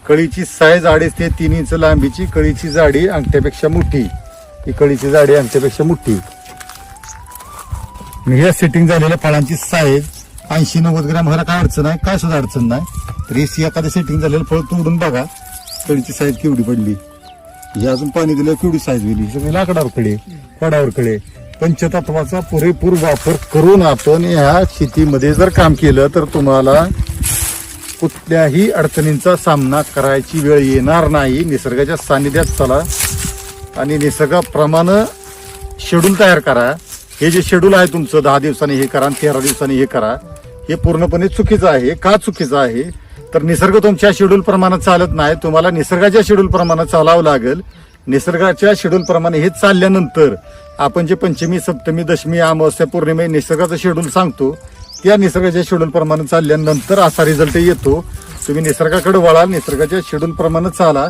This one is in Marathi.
कळीची साईज 2.5 ते 3 इंच लांबीची, कळीची जाडी अंगठ्यापेक्षा मोठी. ही कळीची जाडी अंगठ्यापेक्षा मोठी. ह्या सेटिंग झालेल्या फळांची साईज 80-90 ग्रॅम ह्याला काय अडचण आहे, काय सुद्धा अडचण नाही. तर हे एखादं सेटिंग झालेलं फळ तोडून बघा कळीची साईज केवढी पडली. हे अजून पाणी दिलं केवढी साईज गेली. सगळे लाकडावर कडे, फळावर कडे. पंचतत्वाचा पुरेपूर वापर करून आपण ह्या शेतीमध्ये जर काम केलं तर तुम्हाला कुठल्याही अडचणींचा सामना करायची वेळ येणार नाही. निसर्गाच्या सानिध्यात चला आणि निसर्गाप्रमाणे शेड्यूल तयार करा. हे जे शेड्यूल आहे तुमचं 10 दिवसांनी हे करा, 13 दिवसांनी हे करा, हे पूर्णपणे चुकीचं आहे. का चुकीचं आहे तर निसर्ग तुमच्या शेड्यूल प्रमाणे चालत नाही. तुम्हाला निसर्गाच्या शेड्यूल प्रमाणे चालावं लागेल. निसर्गाच्या शेड्यूल प्रमाणे हे चालल्यानंतर आपण जे पंचमी, सप्तमी, दशमी, अमावस्या, पौर्णिमा निसर्गाचं शेड्यूल सांगतो त्या निसर्गाच्या शेड्यूल प्रमाणे चालल्यानंतर असा रिझल्ट येतो. तुम्ही निसर्गाकडे वळाल, निसर्गाच्या शेड्यूल प्रमाणे चाला.